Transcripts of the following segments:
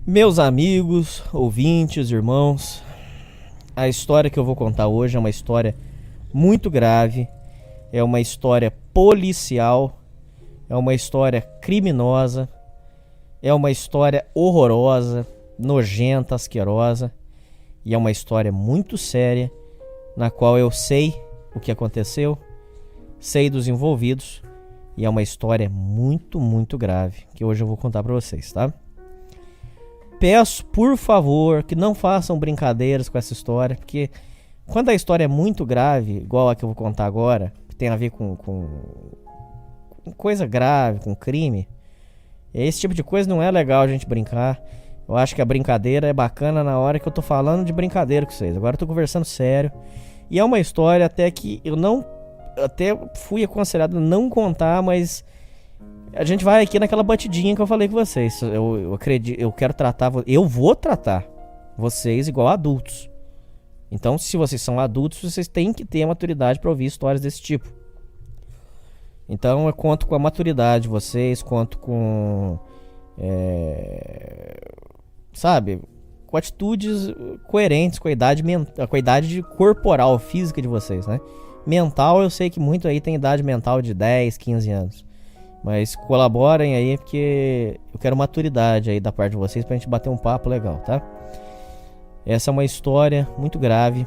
Meus amigos, ouvintes, irmãos, a história que eu vou contar hoje é uma história muito grave, é uma história policial, é uma história criminosa, é uma história horrorosa, nojenta, asquerosa, e é uma história muito séria, na qual eu sei o que aconteceu, sei dos envolvidos, e é uma história muito grave, que hoje eu vou contar pra vocês, tá? Peço, por favor, que não façam brincadeiras com essa história, porque quando a história é muito grave, igual a que eu vou contar agora, que tem a ver com coisa grave, com crime, esse tipo de coisa não é legal a gente brincar. Eu acho que a brincadeira é bacana na hora que eu tô falando de brincadeira com vocês. Agora eu tô conversando sério. E é uma história até que eu não... Até fui aconselhado a não contar, mas... A gente vai aqui naquela batidinha que eu falei com vocês. Eu acredito, eu vou tratar vocês igual adultos. Então, se vocês são adultos, vocês têm que ter a maturidade para ouvir histórias desse tipo. Então, eu conto com a maturidade de vocês, conto com... sabe? Com atitudes coerentes com a idade corporal, física de vocês, né? Mental, eu sei que muito aí tem idade mental de 10, 15 anos. Mas colaborem aí, porque eu quero maturidade aí da parte de vocês pra gente bater um papo legal, tá? Essa é uma história muito grave,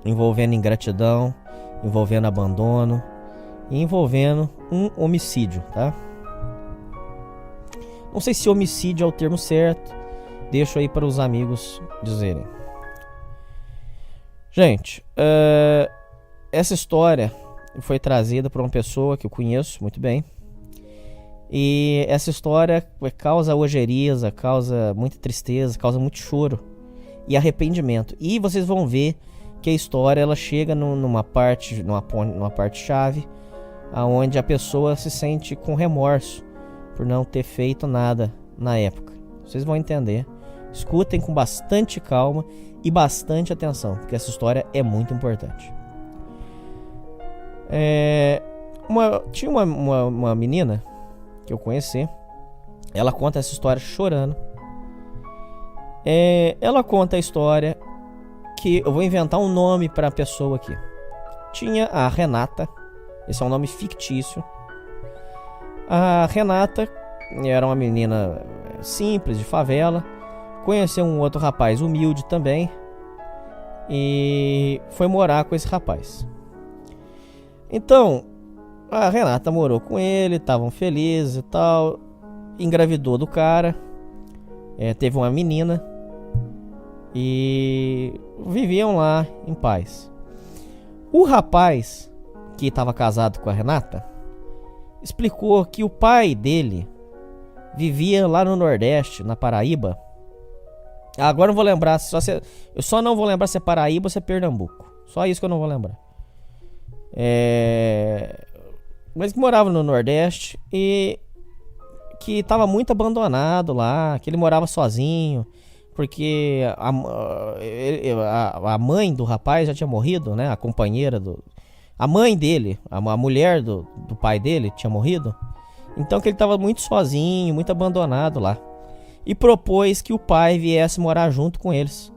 envolvendo ingratidão, envolvendo abandono e envolvendo um homicídio, tá? Não sei se homicídio é o termo certo, deixo aí para os amigos dizerem. Gente, essa história foi trazida por uma pessoa que eu conheço muito bem. E essa história causa ojeriza, causa muita tristeza, causa muito choro e arrependimento. E vocês vão ver que a história ela chega numa parte chave, aonde a pessoa se sente com remorso por não ter feito nada na época. Vocês vão entender. Escutem com bastante calma e bastante atenção, porque essa história é muito importante. Tinha uma menina que eu conheci. Ela conta essa história chorando. Ela conta a história que eu vou inventar um nome para a pessoa aqui. Tinha a Renata. Esse é um nome fictício. A Renata era uma menina simples, de favela. Conheceu um outro rapaz humilde também e foi morar com esse rapaz. Então, a Renata morou com ele, estavam felizes e tal, engravidou do cara, teve uma menina e viviam lá em paz. O rapaz que estava casado com a Renata explicou que o pai dele vivia lá no Nordeste, na Paraíba. Agora eu não vou lembrar, eu só não vou lembrar se é Paraíba ou se é Pernambuco. Só isso que eu não vou lembrar. Mas que morava no Nordeste e que estava muito abandonado lá, que ele morava sozinho, porque a mãe do rapaz já tinha morrido, né? A companheira a mãe dele, a mulher do pai dele tinha morrido. Então que ele estava muito sozinho, muito abandonado lá. E propôs que o pai viesse morar junto com eles.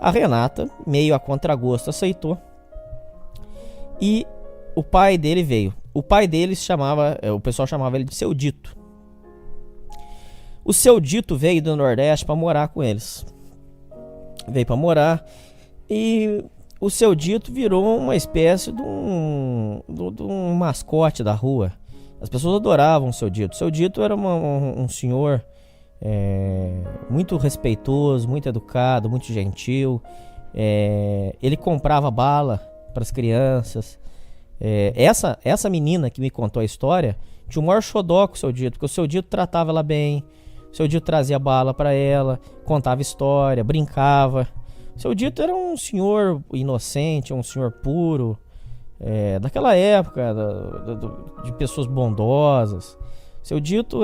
A Renata, meio a contragosto, aceitou. E o pai dele veio. O pai dele o pessoal chamava ele de Seu Dito. O Seu Dito veio do Nordeste para morar com eles. Veio para morar e o Seu Dito virou uma espécie de um mascote da rua. As pessoas adoravam o Seu Dito. O Seu Dito era um senhor muito respeitoso, muito educado, muito gentil. Ele comprava bala para as crianças. Essa menina que me contou a história tinha o maior xodó com o Seu Dito, porque o Seu Dito tratava ela bem, o Seu Dito trazia bala para ela, contava história, brincava. O Seu Dito era um senhor inocente, um senhor puro, daquela época, de pessoas bondosas. O Seu Dito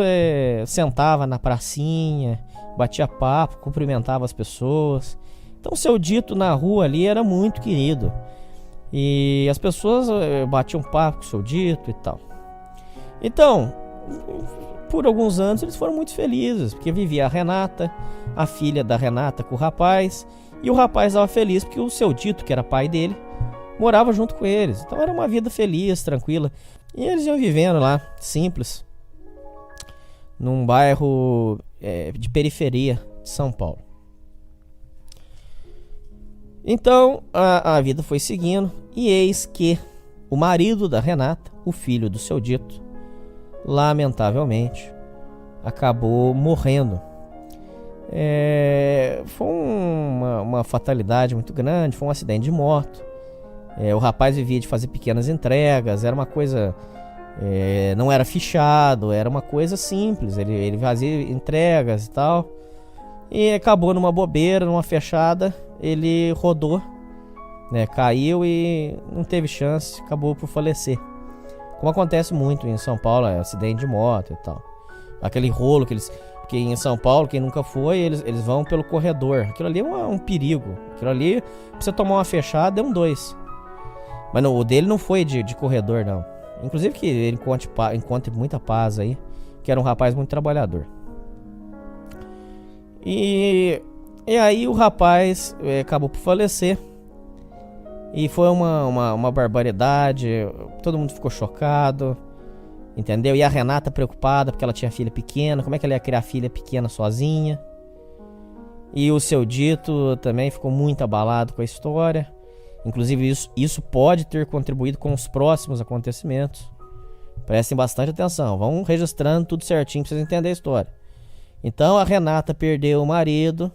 sentava na pracinha, batia papo, cumprimentava as pessoas. Então o Seu Dito na rua ali era muito querido. E as pessoas batiam papo com o Seu Dito e tal. Então, por alguns anos eles foram muito felizes, porque vivia a Renata, a filha da Renata com o rapaz, e o rapaz estava feliz porque o seu Dito, que era pai dele, morava junto com eles. Então era uma vida feliz, tranquila. E eles iam vivendo lá, simples, num bairro de periferia de São Paulo. Então a vida foi seguindo, e eis que o marido da Renata, o filho do seu Dito, lamentavelmente acabou morrendo. Foi uma fatalidade muito grande, foi um acidente de moto. O rapaz vivia de fazer pequenas entregas, era uma coisa, não era fichado, era uma coisa simples, ele fazia entregas e tal, e acabou numa bobeira, numa fechada, ele rodou, né, caiu e não teve chance, acabou por falecer. Como acontece muito em São Paulo, acidente de moto e tal. Aquele rolo porque em São Paulo, quem nunca foi, eles vão pelo corredor. Aquilo ali é um perigo. Aquilo ali, pra você tomar uma fechada, é um 2. Mas não, o dele não foi de corredor, não. Inclusive que ele encontre muita paz aí, que era um rapaz muito trabalhador. E aí o rapaz acabou por falecer. E foi uma barbaridade, todo mundo ficou chocado, entendeu? E a Renata preocupada porque ela tinha filha pequena, como é que ela ia criar filha pequena sozinha? E o seu Dito também ficou muito abalado com a história. Inclusive isso pode ter contribuído com os próximos acontecimentos. Prestem bastante atenção, vão registrando tudo certinho pra vocês entenderem a história. Então a Renata perdeu o marido,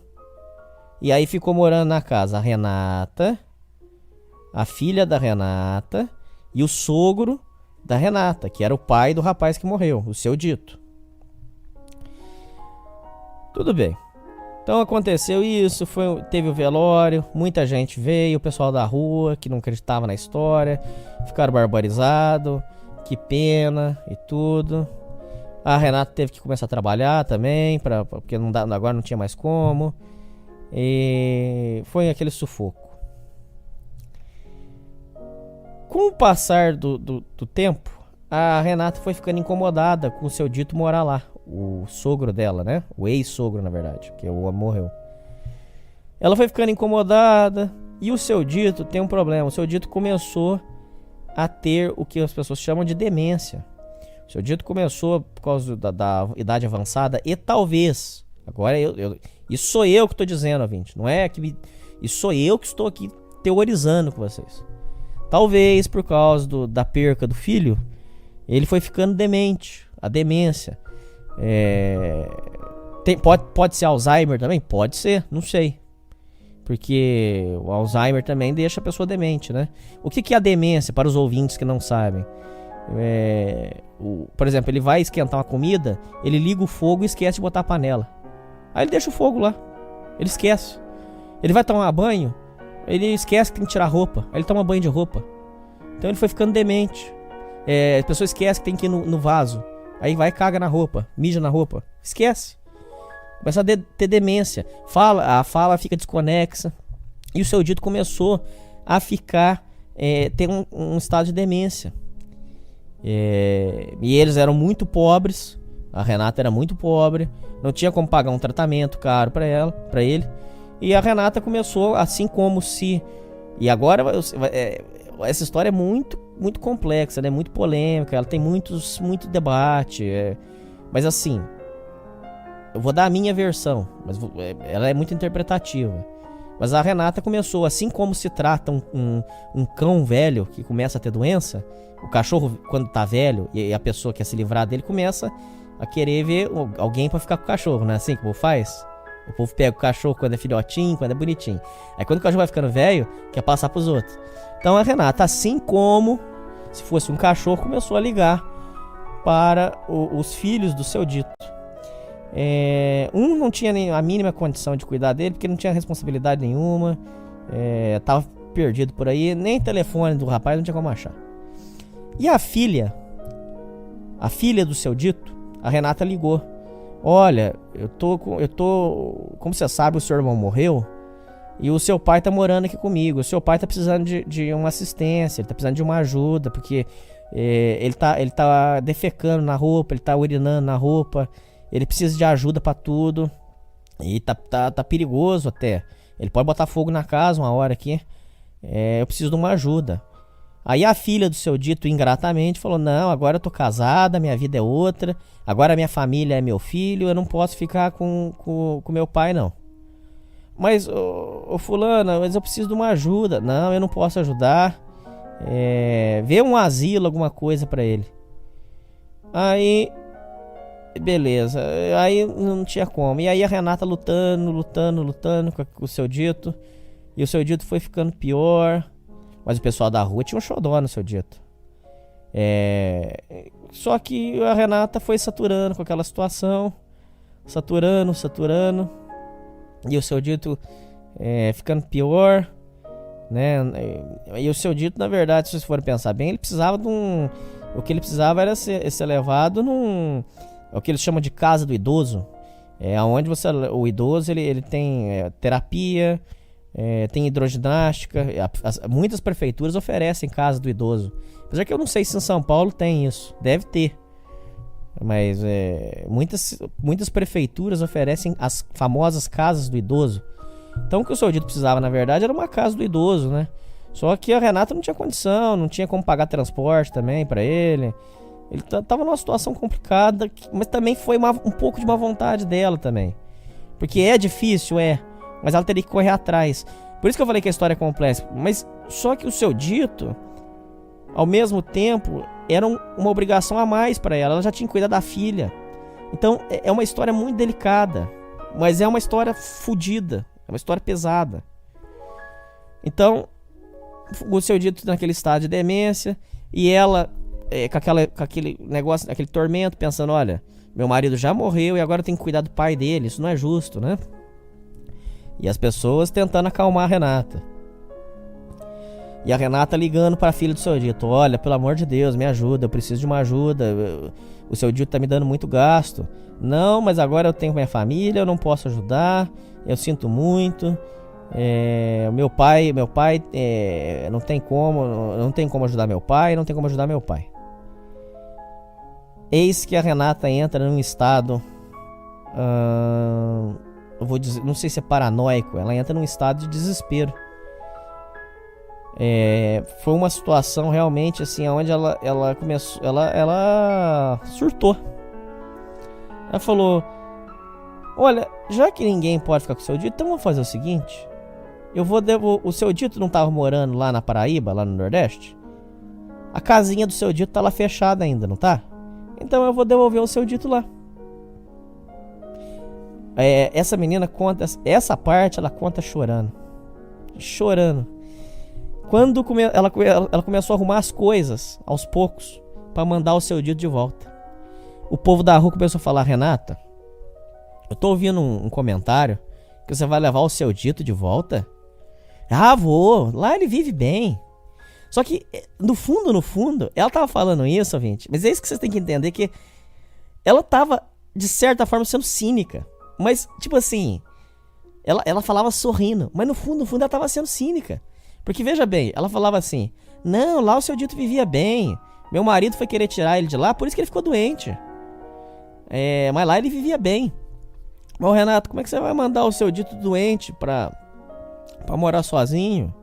e aí ficou morando na casa a Renata, a filha da Renata e o sogro da Renata, que era o pai do rapaz que morreu, o seu Dito. Tudo bem. Então aconteceu isso, teve o velório, muita gente veio, o pessoal da rua que não acreditava na história, ficaram barbarizados, que pena e tudo. A Renata teve que começar a trabalhar também, porque agora não tinha mais como. E foi aquele sufoco. Com o passar do tempo, a Renata foi ficando incomodada com o seu Dito morar lá. O sogro dela, né? O ex-sogro, na verdade, que o homem morreu. Ela foi ficando incomodada, e o seu Dito tem um problema. O seu Dito começou a ter o que as pessoas chamam de demência. O seu Dito começou por causa da idade avançada, e talvez, agora isso sou eu que estou dizendo, ouvinte, não é que isso sou eu que estou aqui teorizando com vocês. Talvez por causa da perca do filho, ele foi ficando demente, a demência. Pode ser Alzheimer também? Pode ser, não sei. Porque o Alzheimer também deixa a pessoa demente, né? O que é a demência para os ouvintes que não sabem? Por exemplo, ele vai esquentar uma comida, ele liga o fogo e esquece de botar a panela. Aí ele deixa o fogo lá, ele esquece. Ele vai tomar banho, ele esquece que tem que tirar a roupa, aí ele toma banho de roupa. Então ele foi ficando demente. A pessoa esquece que tem que ir no vaso, aí vai e caga na roupa, mija na roupa, esquece. Começa a ter demência, a fala fica desconexa. E o seu Dito começou a ficar, ter um estado de demência. E eles eram muito pobres. A Renata era muito pobre, não tinha como pagar um tratamento caro para ele. E a Renata começou, assim como se... E agora essa história é muito, muito complexa, né? Muito polêmica, ela tem muito debate. Mas assim, eu vou dar a minha versão, mas ela é muito interpretativa. Mas a Renata começou, assim como se trata um cão velho que começa a ter doença, o cachorro, quando tá velho e a pessoa quer se livrar dele, começa a querer ver alguém pra ficar com o cachorro, não é assim que o povo faz? O povo pega o cachorro quando é filhotinho, quando é bonitinho. Aí quando o cachorro vai ficando velho, quer passar pros outros. Então a Renata, assim como se fosse um cachorro, começou a ligar para os filhos do seu Dito. Um não tinha nem a mínima condição de cuidar dele, porque não tinha responsabilidade nenhuma, tava perdido por aí, nem telefone do rapaz não tinha como achar. E a filha do seu Dito, a Renata ligou: olha, eu tô, como você sabe, o seu irmão morreu e o seu pai tá morando aqui comigo. O seu pai tá precisando de uma assistência, ele tá precisando de uma ajuda, porque Ele tá defecando na roupa, ele tá urinando na roupa, ele precisa de ajuda pra tudo. E tá perigoso até. Ele pode botar fogo na casa uma hora aqui. Eu preciso de uma ajuda. Aí a filha do seu dito, ingratamente, falou: não, agora eu tô casada, minha vida é outra. Agora minha família é meu filho, eu não posso ficar com meu pai, não. Mas, ô fulana, mas eu preciso de uma ajuda. Não, eu não posso ajudar. Vê um asilo, alguma coisa pra ele. Aí, beleza. Aí não tinha como. E aí a Renata lutando com o seu dito. E o seu dito foi ficando pior. Mas o pessoal da rua tinha um xodó no seu dito. Só que a Renata foi saturando com aquela situação. Saturando. E o seu dito ficando pior, né? E o seu dito, na verdade, se vocês forem pensar bem, ele precisava de um... O que ele precisava era ser levado num... É o que eles chamam de casa do idoso. Onde o idoso ele tem terapia, tem hidroginástica. Muitas prefeituras oferecem casa do idoso. Apesar que eu não sei se em São Paulo tem isso. Deve ter. Mas muitas prefeituras oferecem as famosas casas do idoso. Então o que o seu dito precisava, na verdade, era uma casa do idoso, né? Só que a Renata não tinha condição, não tinha como pagar transporte também pra ele. Ele tava numa situação complicada, mas também foi um pouco de má vontade dela também. Porque é difícil, mas ela teria que correr atrás. Por isso que eu falei que a história é complexa. Mas só que o seu dito, ao mesmo tempo, era uma obrigação a mais para ela. Ela já tinha que cuidar da filha. Então é uma história muito delicada. Mas é uma história fodida. É uma história pesada. Então, o seu dito naquele estado de demência. E ela com aquele negócio, aquele tormento, pensando: olha, meu marido já morreu e agora eu tenho que cuidar do pai dele. Isso não é justo, né? E as pessoas tentando acalmar a Renata. E a Renata ligando para a filha do seu dito: olha, pelo amor de Deus, me ajuda, eu preciso de uma ajuda. O seu dito tá me dando muito gasto. Não, mas agora eu tenho minha família, eu não posso ajudar. Eu sinto muito. Meu pai não tem como ajudar meu pai, não tem como ajudar meu pai. Eis que a Renata entra num estado, eu vou dizer, não sei se é paranoico. Ela entra num estado de desespero. Foi uma situação realmente assim, onde ela começou, ela surtou. Ela falou: olha, já que ninguém pode ficar com o seu dito, então vamos fazer o seguinte. O seu dito não tava morando lá na Paraíba, lá no Nordeste? A casinha do seu dito tá lá fechada ainda, não tá? Então eu vou devolver o seu dito lá. Essa menina conta essa parte, ela conta chorando. Quando ela começou a arrumar as coisas aos poucos pra mandar o seu dito de volta, o povo da rua começou a falar: Renata, eu tô ouvindo um comentário que você vai levar o seu dito de volta. Ah, vou, lá ele vive bem. Só que no fundo, ela tava falando isso, ouvinte, mas é isso que vocês têm que entender, que ela tava de certa forma sendo cínica. Mas tipo assim, ela falava sorrindo, mas no fundo ela tava sendo cínica. Porque veja bem, ela falava assim: não, lá o seu dito vivia bem, meu marido foi querer tirar ele de lá, por isso que ele ficou doente. Mas lá ele vivia bem. Mas Renato, como é que você vai mandar o seu dito doente pra morar sozinho?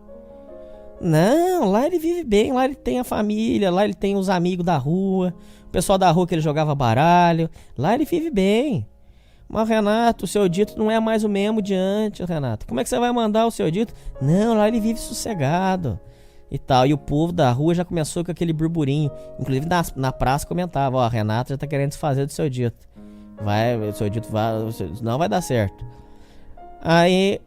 Não, lá ele vive bem, lá ele tem a família, lá ele tem os amigos da rua, o pessoal da rua que ele jogava baralho, lá ele vive bem. Mas Renato, o seu dito não é mais o mesmo de antes, Renato. Como é que você vai mandar o seu dito? Não, lá ele vive sossegado e tal. E o povo da rua já começou com aquele burburinho. Inclusive na praça comentava: ó, Renato já tá querendo desfazer do seu dito. O seu dito não vai dar certo. Aí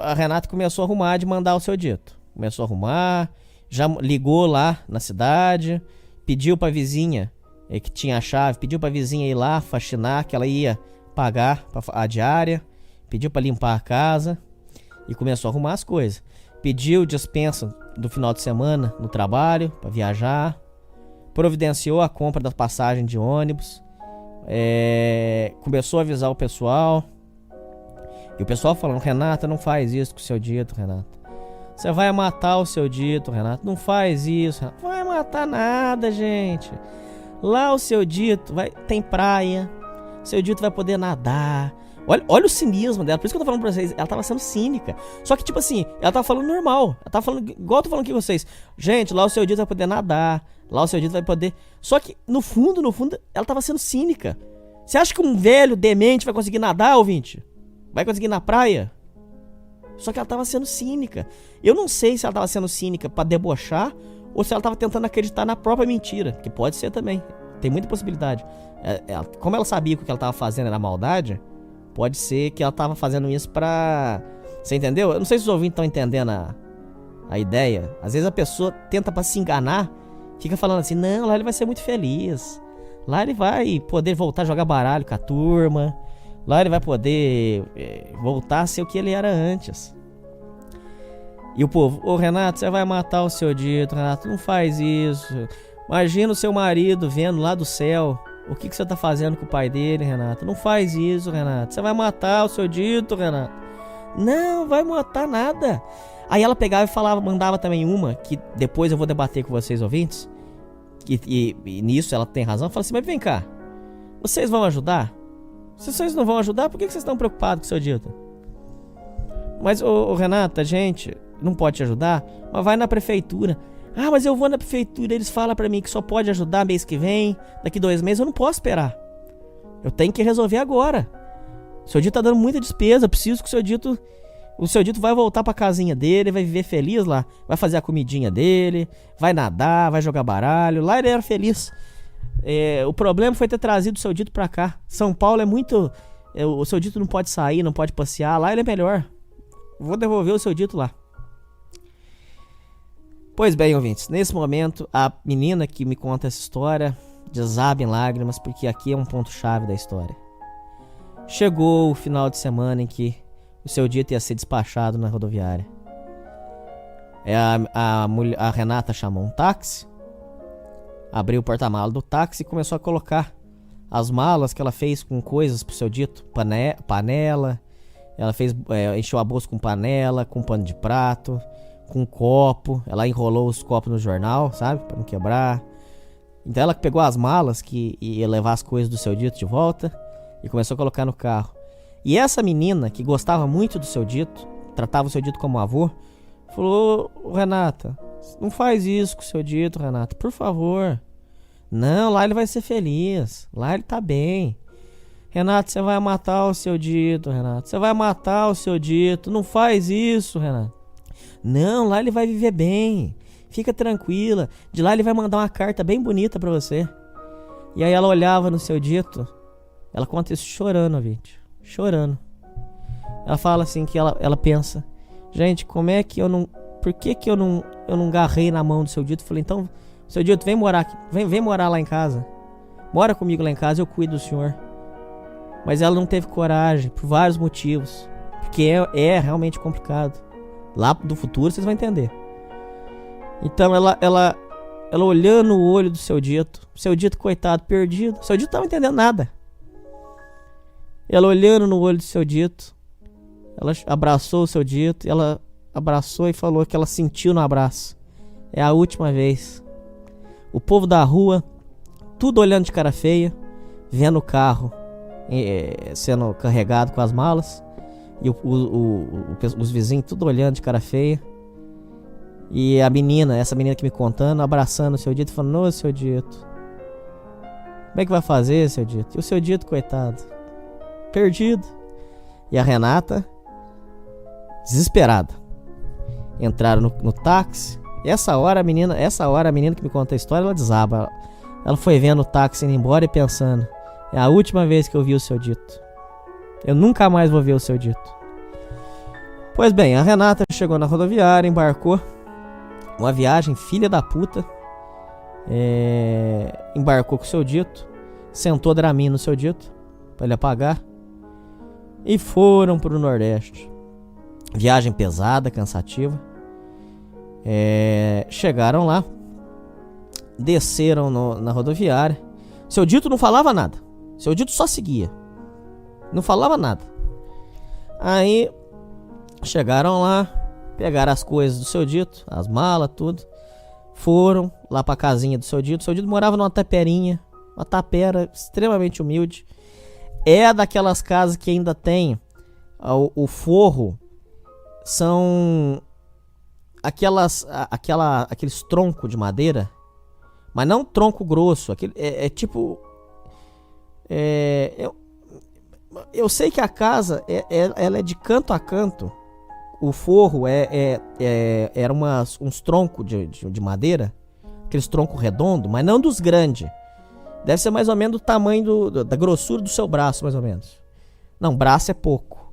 a Renata começou a arrumar de mandar o seu dito. Começou a arrumar, já ligou lá na cidade, pediu pra vizinha que tinha a chave, pediu pra vizinha ir lá faxinar, que ela ia pagar a diária, pediu pra limpar a casa e começou a arrumar as coisas. Pediu dispensa do final de semana no trabalho pra viajar, providenciou a compra da passagem de ônibus, começou a avisar o pessoal. E o pessoal falando: Renata, não faz isso com o seu dito, Renata. Você vai matar o seu Dito, Renato. Não faz isso, Renato. Vai matar nada, gente. Lá o seu Dito tem praia. Seu Dito vai poder nadar. Olha o cinismo dela. Por isso que eu tô falando pra vocês. Ela tava sendo cínica. Só que, tipo assim, ela tava falando normal. Ela tava falando igual eu tô falando aqui com vocês. Gente, lá o seu Dito vai poder nadar. Lá o seu Dito vai poder... Só que, no fundo, ela tava sendo cínica. Você acha que um velho demente vai conseguir nadar, ouvinte? Vai conseguir ir na praia? Só que ela tava sendo cínica. Eu não sei se ela tava sendo cínica pra debochar ou se ela tava tentando acreditar na própria mentira. Que pode ser também. Tem muita possibilidade. Como ela sabia que o que ela tava fazendo era maldade, pode ser que ela tava fazendo isso pra... Você entendeu? Eu não sei se os ouvintes estão entendendo a ideia. Às vezes a pessoa tenta pra se enganar, fica falando assim, não, lá ele vai ser muito feliz. Lá ele vai poder voltar a jogar baralho com a turma. Lá ele vai poder voltar a ser o que ele era antes. E o povo, ô Renato, você vai matar o seu Dito, Renato, não faz isso. Imagina o seu marido vendo lá do céu o que você tá fazendo com o pai dele, Renato. Não faz isso, Renato. Você vai matar o seu Dito, Renato. Não, vai matar nada. Aí ela pegava e falava, mandava também uma, que depois eu vou debater com vocês ouvintes. E nisso ela tem razão. Fala assim, mas vem cá, vocês vão ajudar? Se vocês não vão ajudar, por que vocês estão preocupados com o seu Dito? Mas, ô Renata, a gente não pode te ajudar, mas vai na prefeitura. Ah, mas eu vou na prefeitura, eles falam pra mim que só pode ajudar mês que vem, daqui 2 meses, eu não posso esperar. Eu tenho que resolver agora. O seu Dito tá dando muita despesa, eu preciso que o seu Dito vai voltar pra casinha dele, vai viver feliz lá, vai fazer a comidinha dele, vai nadar, vai jogar baralho, lá ele era feliz. O problema foi ter trazido o seu Dito pra cá. São Paulo é muito... o seu Dito não pode sair, não pode passear, lá ele é melhor. Vou devolver o seu Dito lá. Pois bem, ouvintes, nesse momento a menina que me conta essa história desaba em lágrimas, porque aqui é um ponto-chave da história. Chegou o final de semana em que o seu Dito ia ser despachado na rodoviária. A Renata chamou um táxi, abriu o porta-malas do táxi e começou a colocar as malas que ela fez com coisas pro seu Dito. Panela, ela encheu a bolsa com panela, com pano de prato, com copo. Ela enrolou os copos no jornal, sabe, pra não quebrar. Então ela pegou as malas que ia levar as coisas do seu Dito de volta e começou a colocar no carro. E essa menina, que gostava muito do seu Dito, tratava o seu Dito como avô, falou, Renata, não faz isso com o seu Dito, Renata, por favor. Não, lá ele vai ser feliz, lá ele tá bem. Renata, você vai matar o seu Dito, Renata, você vai matar o seu Dito, não faz isso, Renata. Não, lá ele vai viver bem, fica tranquila, de lá ele vai mandar uma carta bem bonita pra você. E aí ela olhava no seu Dito, ela conta isso chorando, gente, chorando. Ela fala assim que ela pensa, gente, como é que eu não... Por que eu não agarrei na mão do seu Dito? Falei, então, seu Dito, vem morar aqui, vem morar lá em casa. Mora comigo lá em casa, eu cuido do senhor. Mas ela não teve coragem, por vários motivos. Porque é realmente complicado. Lá do futuro vocês vão entender. Então ela olhando no olho do seu Dito, coitado, perdido. O seu Dito não tava entendendo nada. Ela olhando no olho do seu Dito, ela abraçou o seu Dito, e ela abraçou e falou que ela sentiu no abraço. É a última vez. O povo da rua, tudo olhando de cara feia, vendo o carro sendo carregado com as malas. E os vizinhos tudo olhando de cara feia. E essa menina que me contando, abraçando o seu Dito, falando, ô seu Dito, como é que vai fazer, seu Dito? E o seu Dito, coitado, perdido. E a Renata, desesperada. Entraram no táxi. E essa hora a menina que me conta a história, ela desaba. Ela foi vendo o táxi indo embora e pensando, é a última vez que eu vi o seu Dito. Eu nunca mais vou ver o seu Dito. Pois bem, a Renata chegou na rodoviária, embarcou. Uma viagem filha da puta. Embarcou com o seu Dito. Sentou Dramin no seu Dito pra ele apagar. E foram pro Nordeste. Viagem pesada, cansativa. Chegaram lá. Desceram na rodoviária. Seu Dito não falava nada. Seu Dito só seguia. Não falava nada. Aí chegaram lá. pegaram as coisas do seu dito, as malas, tudo. Foram lá pra casinha do seu dito. O seu dito morava numa taperinha, uma tapera extremamente humilde. É daquelas casas que ainda tem o forro. São aqueles troncos de madeira, mas não tronco grosso. Tipo... Eu sei que a casa ela é de canto a canto. O forro era uns troncos de madeira, aqueles troncos redondos, mas não dos grandes. Deve ser mais ou menos do tamanho da grossura do seu braço, mais ou menos. Não, braço é pouco.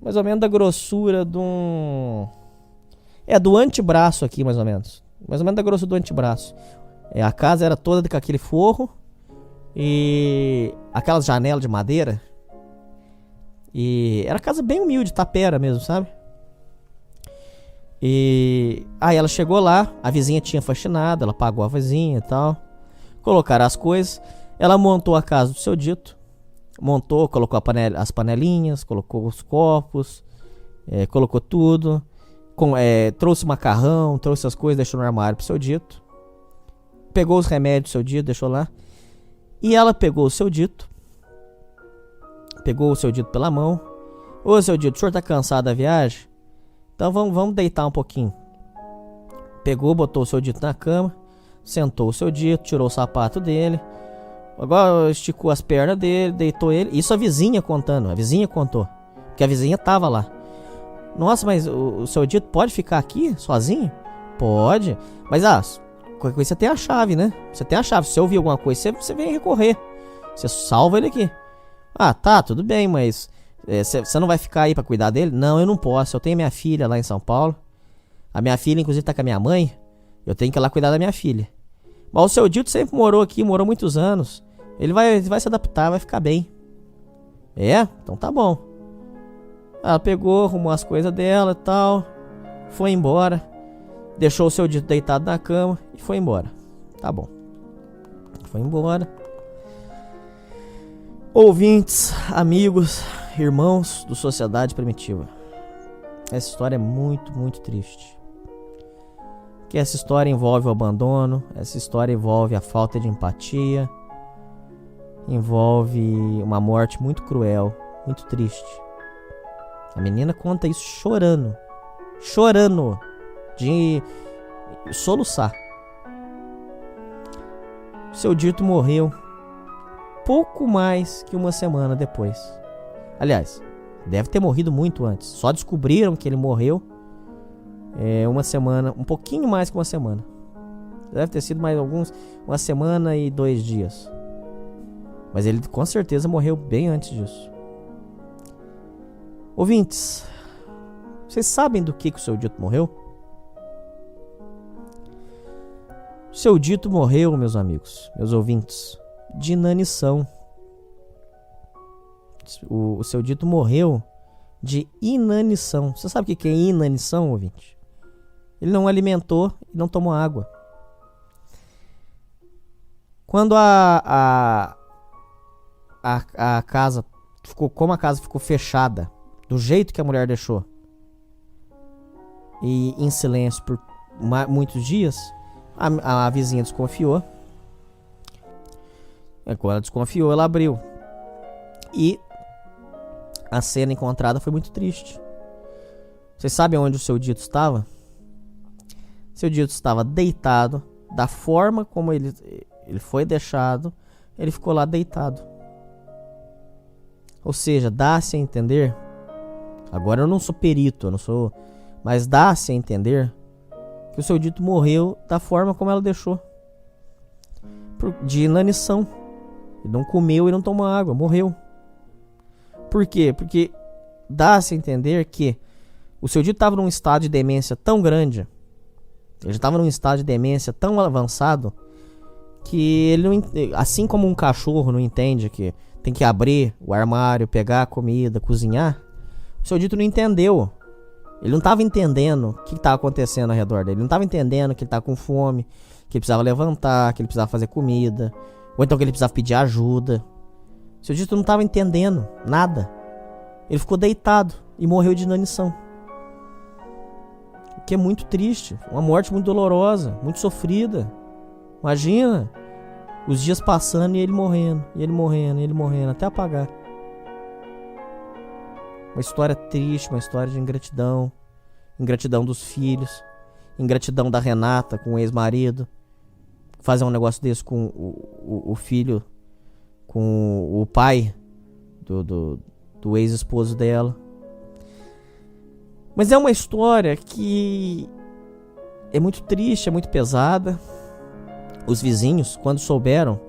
Mais ou menos da grossura do antebraço aqui, mais ou menos. Mais ou menos da grossura do antebraço. A casa era toda com aquele forro e aquelas janelas de madeira. E era casa bem humilde, tapera mesmo, sabe? E aí ela chegou lá, a vizinha tinha faxinado, ela pagou a vizinha e tal. Colocaram as coisas, ela montou a casa do seu dito. Montou, colocou as panelinhas, colocou os copos, colocou tudo. Trouxe macarrão, trouxe as coisas, deixou no armário pro seu dito. Pegou os remédios do seu dito, deixou lá. E ela pegou o seu dito. Pegou o seu dito pela mão. Ô, seu dito, o senhor tá cansado da viagem? Então vamos deitar um pouquinho. Pegou, botou o seu dito na cama. Sentou o seu dito, tirou o sapato dele. Agora esticou as pernas dele, deitou ele. Isso a vizinha contando, a vizinha contou. Porque a vizinha tava lá. Nossa, mas o seu dito pode ficar aqui sozinho? Pode. Mas qualquer coisa você tem a chave, né? Você tem a chave. Se você ouvir alguma coisa, você vem recorrer. Você salva ele aqui. Tá, tudo bem, mas você não vai ficar aí pra cuidar dele? Não, eu não posso. Eu tenho minha filha lá em São Paulo. A minha filha, inclusive, tá com a minha mãe. Eu tenho que ir lá cuidar da minha filha. Mas o seu dito sempre morou aqui, morou muitos anos. Ele vai se adaptar, vai ficar bem. Então tá bom. Ela pegou, arrumou as coisas dela e tal. Foi embora. Deixou o seu dito deitado na cama e foi embora. Tá bom. Foi embora. Ouvintes, amigos, irmãos do Sociedade Primitiva. Essa história é muito, muito triste. Que essa história envolve o abandono. Essa história envolve a falta de empatia. Envolve uma morte muito cruel, muito triste. A menina conta isso chorando. Chorando. De soluçar. O seu dito morreu pouco mais que uma semana depois. Aliás, deve ter morrido muito antes. Só descobriram que ele morreu uma semana, um pouquinho mais que uma semana. Deve ter sido mais uma semana e 2 dias. Mas ele com certeza morreu bem antes disso. Ouvintes, vocês sabem do que o seu dito morreu? O seu dito morreu, meus amigos, meus ouvintes, de inanição. O seu dito morreu de inanição. Você sabe o que é inanição, ouvinte? Ele não alimentou e não tomou água. Quando a casa ficou, como a casa ficou fechada, do jeito que a mulher deixou, e em silêncio por muitos dias, a vizinha desconfiou. Quando ela desconfiou, ela abriu. E a cena encontrada foi muito triste. Vocês sabem onde o seu dito estava? Seu dito estava deitado, da forma como ele foi deixado, ele ficou lá deitado. Ou seja, dá-se a entender, agora eu não sou perito, mas dá-se a entender que o seu dito morreu da forma como ela deixou, de inanição. Ele não comeu e não tomou água, morreu. Por quê? Porque dá-se a entender que o seu dito estava num estado de demência tão grande, ele estava num estado de demência tão avançado, que ele não, assim como um cachorro não entende que tem que abrir o armário, pegar a comida, cozinhar, o seu dito não entendeu. Ele não estava entendendo o que estava acontecendo ao redor dele. Ele não estava entendendo que ele estava com fome, que ele precisava levantar, que ele precisava fazer comida, ou então que ele precisava pedir ajuda. O seu dito não estava entendendo nada. Ele ficou deitado e morreu de inanição. que é muito triste, uma morte muito dolorosa, muito sofrida. Imagina os dias passando e ele morrendo, e ele morrendo, e ele morrendo, até apagar. Uma história triste, uma história de ingratidão. Ingratidão dos filhos, ingratidão da Renata com o ex-marido. Fazer um negócio desse com o filho, com o pai do ex-esposo dela. Mas é uma história que é muito triste, é muito pesada. Os vizinhos, quando souberam,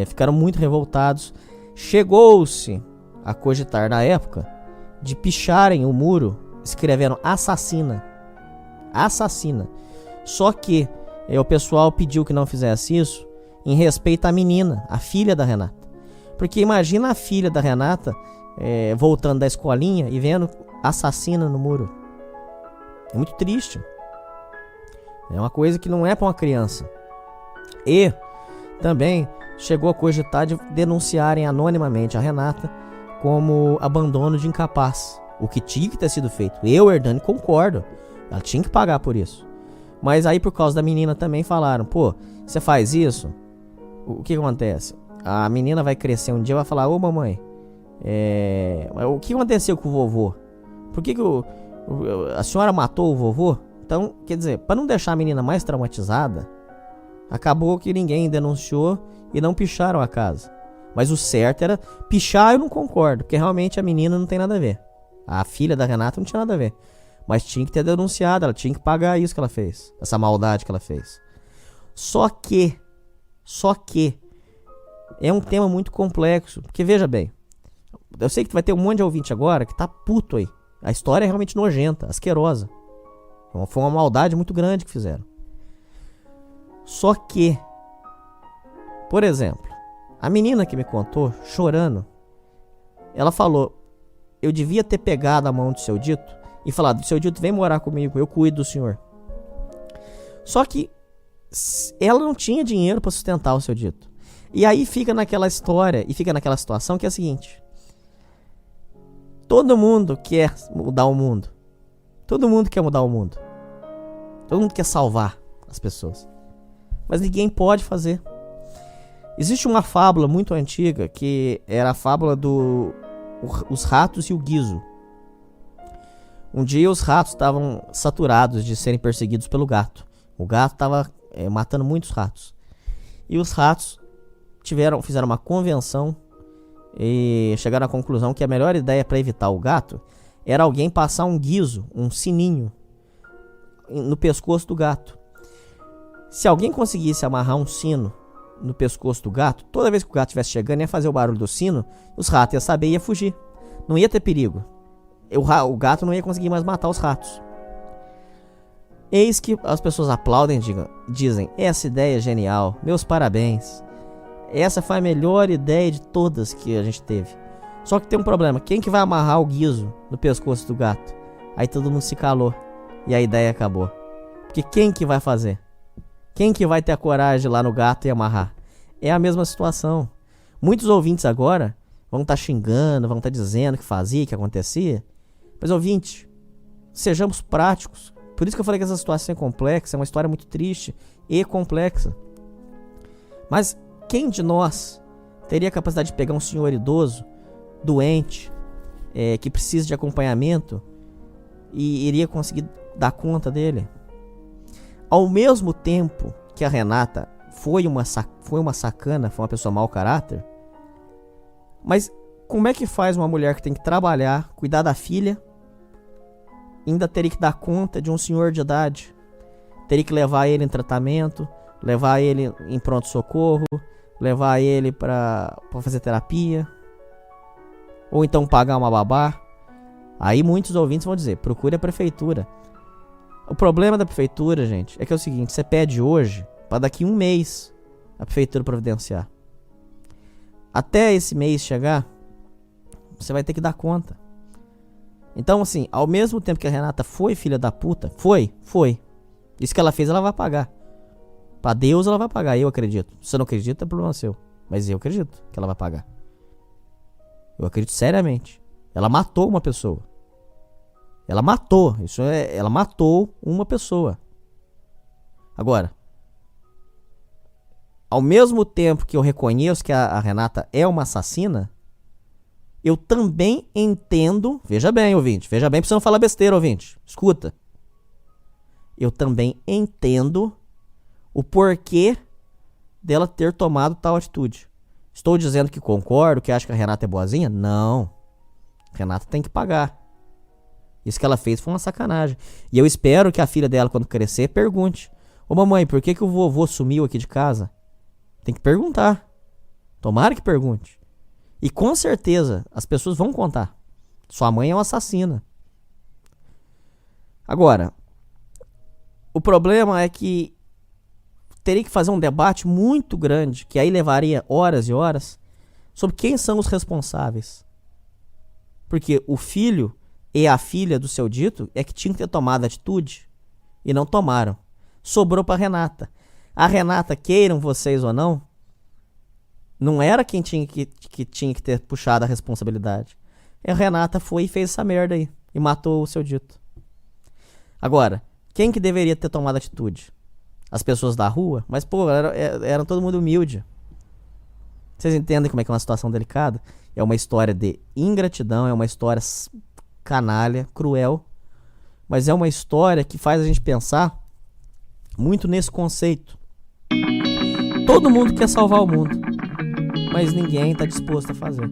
ficaram muito revoltados. Chegou-se a cogitar na época de picharem o muro escrevendo assassina. Assassina. Só que o pessoal pediu que não fizesse isso em respeito à menina, a filha da Renata. Porque imagina a filha da Renata voltando da escolinha e vendo assassina no muro. É muito triste. É uma coisa que não é para uma criança. E também chegou a cogitar de denunciarem anonimamente a Renata como abandono de incapaz. O que tinha que ter sido feito. Eu, Hernani, concordo. Ela tinha que pagar por isso. Mas aí por causa da menina também falaram, pô, você faz isso? O que acontece? A menina vai crescer um dia e vai falar, ô mamãe, o que aconteceu com o vovô? Por que a senhora matou o vovô? Então, quer dizer, para não deixar a menina mais traumatizada, acabou que ninguém denunciou e não picharam a casa. Mas o certo era pichar, eu não concordo, porque realmente a menina não tem nada a ver. A filha da Renata não tinha nada a ver. Mas tinha que ter denunciado, ela tinha que pagar isso que ela fez, essa maldade que ela fez. Só que é um tema muito complexo, porque veja bem, eu sei que vai ter um monte de ouvinte agora que tá puto aí. A história é realmente nojenta, asquerosa. Foi uma maldade muito grande que fizeram. Só que, por exemplo, a menina que me contou, chorando, ela falou, eu devia ter pegado a mão do seu Dito e falado, seu Dito, vem morar comigo, eu cuido do senhor. Só que ela não tinha dinheiro para sustentar o seu Dito. E aí fica naquela história e fica naquela situação que é a seguinte: todo mundo quer mudar o mundo. Todo mundo quer mudar o mundo. Todo mundo quer salvar as pessoas. Mas ninguém pode fazer. Existe uma fábula muito antiga que era a fábula os ratos e o guiso. Um dia os ratos estavam saturados de serem perseguidos pelo gato. O gato estava matando muitos ratos. E os ratos fizeram uma convenção e chegaram à conclusão que a melhor ideia para evitar o gato era alguém passar um guiso, um sininho, no pescoço do gato. Se alguém conseguisse amarrar um sino no pescoço do gato, toda vez que o gato estivesse chegando, ia fazer o barulho do sino, os ratos iam saber e ia fugir. Não ia ter perigo. O gato não ia conseguir mais matar os ratos. Eis que as pessoas aplaudem e dizem, essa ideia é genial, meus parabéns. Essa foi a melhor ideia de todas que a gente teve. Só que tem um problema, quem que vai amarrar o guiso no pescoço do gato? Aí todo mundo se calou e a ideia acabou. Porque quem que vai fazer? Quem que vai ter a coragem de ir lá no gato e amarrar? É a mesma situação. Muitos ouvintes agora vão estar xingando, vão estar dizendo que fazia, que acontecia. Mas ouvinte, sejamos práticos. Por isso que eu falei que essa situação é complexa, é uma história muito triste e complexa. Mas quem de nós teria a capacidade de pegar um senhor idoso, doente, que precisa de acompanhamento e iria conseguir dar conta dele? Ao mesmo tempo que a Renata foi uma sacana, foi uma pessoa mau caráter, mas como é que faz uma mulher que tem que trabalhar, cuidar da filha, ainda teria que dar conta de um senhor de idade, teria que levar ele em tratamento, levar ele em pronto-socorro, levar ele para fazer terapia, ou então pagar uma babá? Aí muitos ouvintes vão dizer, procure a prefeitura. O problema da prefeitura, gente, é que é o seguinte, você pede hoje, para daqui um mês a prefeitura providenciar. Até esse mês chegar, você vai ter que dar conta. Então, assim, ao mesmo tempo que a Renata foi filha da puta, foi. Isso que ela fez, ela vai pagar. Pra Deus, ela vai pagar, eu acredito. Se você não acredita, é problema seu. Mas eu acredito que ela vai pagar. Eu acredito seriamente. Ela matou uma pessoa. Ela matou. Ela matou uma pessoa. Agora, ao mesmo tempo que eu reconheço que a Renata é uma assassina, eu também entendo... Veja bem, ouvinte. Veja bem pra você não falar besteira, ouvinte. Escuta. Eu também entendo o porquê dela ter tomado tal atitude. Estou dizendo que concordo, que acho que a Renata é boazinha? Não. A Renata tem que pagar. Isso que ela fez foi uma sacanagem. E eu espero que a filha dela, quando crescer, pergunte: ô mamãe, por que o vovô sumiu aqui de casa? Tem que perguntar. Tomara que pergunte. E com certeza as pessoas vão contar. Sua mãe é uma assassina. Agora, o problema é que teria que fazer um debate muito grande, que aí levaria horas e horas, sobre quem são os responsáveis. Porque o filho e a filha do seu dito é que tinham que ter tomado atitude e não tomaram. Sobrou para Renata. A Renata, queiram vocês ou não, não era quem tinha que ter puxado a responsabilidade. A Renata foi e fez essa merda aí e matou o seu dito. Agora, quem que deveria ter tomado atitude? As pessoas da rua? Mas, pô, eram todo mundo humilde. Vocês entendem como é que é uma situação delicada? É uma história de ingratidão, é uma história canalha, cruel, mas é uma história que faz a gente pensar muito nesse conceito. Todo mundo quer salvar o mundo, mas ninguém está disposto a fazer.